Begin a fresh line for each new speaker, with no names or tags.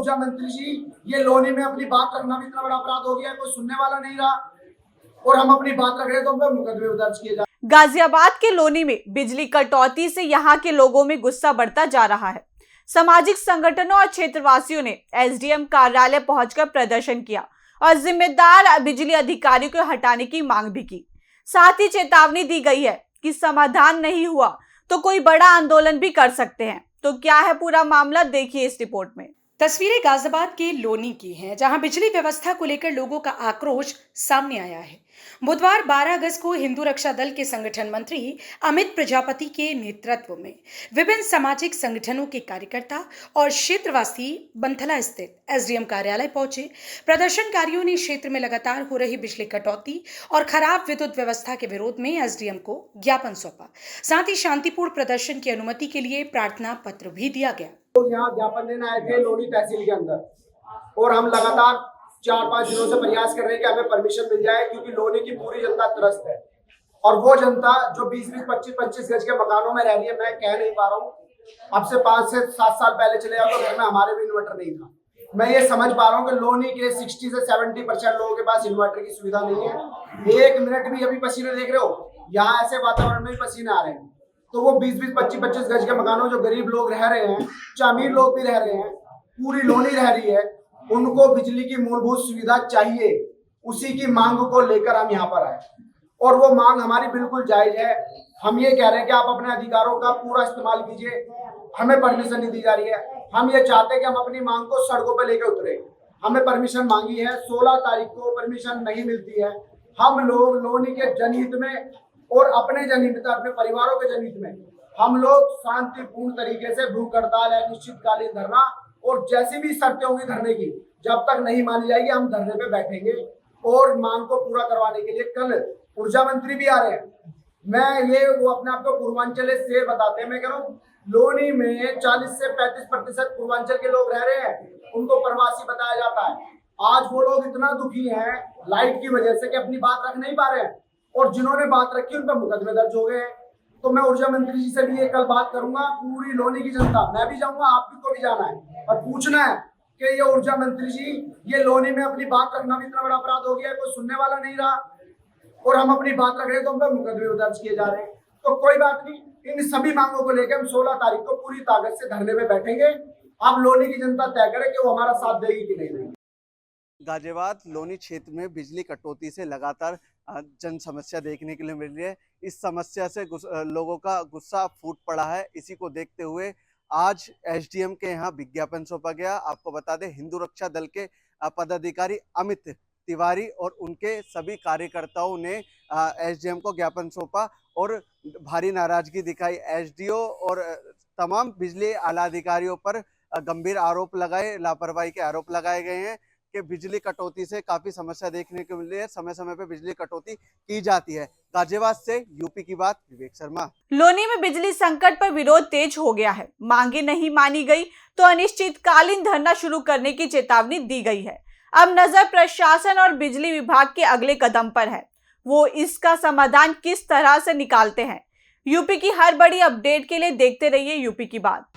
ऊर्जा मंत्री जी, ये लोनी में अपनी बात रखना भी इतना बड़ा अपराध हो गया है, कोई सुनने वाला नहीं रहा और हम अपनी बात रख रहे तो हम पे मुकदमे दर्ज किए जा।
गाजियाबाद के लोनी में बिजली कटौती से यहां के लोगों में गुस्सा बढ़ता जा रहा है। सामाजिक संगठनों और क्षेत्रवासियों ने एसडीएम कार्यालय पहुंचकर प्रदर्शन किया और जिम्मेदार बिजली अधिकारियों को हटाने की मांग भी की। साथ ही चेतावनी दी गई है कि समाधान नहीं हुआ तो कोई बड़ा आंदोलन भी कर सकते हैं। तो क्या है पूरा मामला, देखिए इस रिपोर्ट में।
तस्वीरें गाजियाबाद के लोनी की हैं, जहां बिजली व्यवस्था को लेकर लोगों का आक्रोश सामने आया है। बुधवार 12 अगस्त को हिंदू रक्षा दल के संगठन मंत्री अमित प्रजापति के नेतृत्व में विभिन्न सामाजिक संगठनों के कार्यकर्ता और क्षेत्रवासी बंथला स्थित एसडीएम कार्यालय पहुंचे। प्रदर्शनकारियों ने क्षेत्र में लगातार हो रही बिजली कटौती और खराब विद्युत व्यवस्था के विरोध में एसडीएम को ज्ञापन सौंपा। साथ ही शांतिपूर्ण प्रदर्शन की अनुमति के लिए प्रार्थना पत्र भी दिया गया।
लोग यहाँ ज्ञापन देने आए थे लोनी तहसील के अंदर और हम लगातार 4-5 दिनों से प्रयास कर रहे हैं कि हमें परमिशन मिल जाए, क्योंकि लोनी की पूरी जनता त्रस्त है और वो जनता जो 20-20, 25-25 गज के मकानों में रह रही है, मैं कह नहीं पा रहा हूँ। अब से 5 से 7 साल पहले चले जाओ तो घर में हमारे भी इन्वर्टर नहीं था। मैं ये समझ पा रहा हूँ कि लोनी के 60 से 70% लोगों के पास इन्वर्टर की सुविधा नहीं है। 1 मिनट भी अभी पसीने देख रहे हो, यहाँ ऐसे वातावरण में भी पसीने आ रहे हैं। तो वो 20-20, 25-25 गज के मकानों जो गरीब लोग रह रहे हैं, चाहे अमीर लोग भी रह रहे हैं, पूरी लोनी रह रही है, उनको बिजली की मूलभूत सुविधा चाहिए। उसी की मांग को लेकर हम यहाँ पर आए और वो मांग हमारी बिल्कुल जायज है। हम ये कह रहे हैं कि आप अपने अधिकारों का पूरा इस्तेमाल कीजिए, हमें परमिशन नहीं दी जा रही है। हम ये चाहते हैं कि हम अपनी मांग को सड़कों पर लेकर उतरे। हमें परमिशन मांगी है, 16 तारीख को परमिशन नहीं मिलती है। हम लोग लोनी के जनहित में और अपने जनहित में, अपने परिवारों के जनहित में हम लोग शांतिपूर्ण तरीके से भूख हड़ताल है, अनिश्चितकालीन धरना और जैसी भी शर्तें होंगी धरने की, जब तक नहीं मानी जाएगी हम धरने पे बैठेंगे और मांग को पूरा करवाने के लिए कल ऊर्जा मंत्री भी आ रहे हैं। मैं ये वो अपने आप को पूर्वांचल शेर बताते हैं। मैं कह रहा हूँ लोनी में 40 से 35% पूर्वांचल के लोग रह रहे हैं, उनको प्रवासी बताया जाता है। आज वो लोग इतना दुखी हैं लाइट की वजह से कि अपनी बात रख नहीं पा रहे हैं और जिन्होंने बात रखी उन पर मुकदमे दर्ज हो गए हैं। तो मैं ऊर्जा मंत्री जी से भी ये कल बात करूंगा, पूरी लोनी की जनता, मैं भी जाऊंगा, आपको भी जाना है और पूछना है कि ये ऊर्जा मंत्री जी, ये लोनी में अपनी बात रखना भी इतना बड़ा अपराध हो गया है, कोई सुनने वाला नहीं रहा और हम अपनी बात रख रहे तो हम पर मुकदमे दर्ज किए जा रहे हैं। तो कोई बात नहीं, इन सभी मांगों को लेकर हम 16 तारीख को पूरी ताकत से धरने में बैठेंगे। अब लोनी की जनता तय करे कि वो हमारा साथ देगी कि नहीं देगी।
गाजियाबाद लोनी क्षेत्र में बिजली कटौती से लगातार जन समस्या देखने के लिए मिल रही है। इस समस्या से लोगों का गुस्सा फूट पड़ा है। इसी को देखते हुए आज एसडीएम के यहाँ विज्ञापन सौंपा गया। आपको बता दें, हिंदू रक्षा दल के पदाधिकारी अमित तिवारी और उनके सभी कार्यकर्ताओं ने एसडीएम को ज्ञापन सौंपा और भारी नाराजगी दिखाई। एसडीओ और तमाम बिजली आला अधिकारियों पर गंभीर आरोप लगाए, लापरवाही के आरोप लगाए गए हैं कि बिजली कटौती से काफी समस्या देखने को मिल रही है। समय समय पे बिजली कटौती की जाती है। गाजियाबाद से यूपी की बात, विवेक शर्मा।
लोनी में बिजली संकट पर विरोध तेज हो गया है। मांगे नहीं मानी गई तो अनिश्चितकालीन धरना शुरू करने की चेतावनी दी गई है। अब नजर प्रशासन और बिजली विभाग के अगले कदम पर है, वो इसका समाधान किस तरह से निकालते हैं। यूपी की हर बड़ी अपडेट के लिए देखते रहिए यूपी की बात।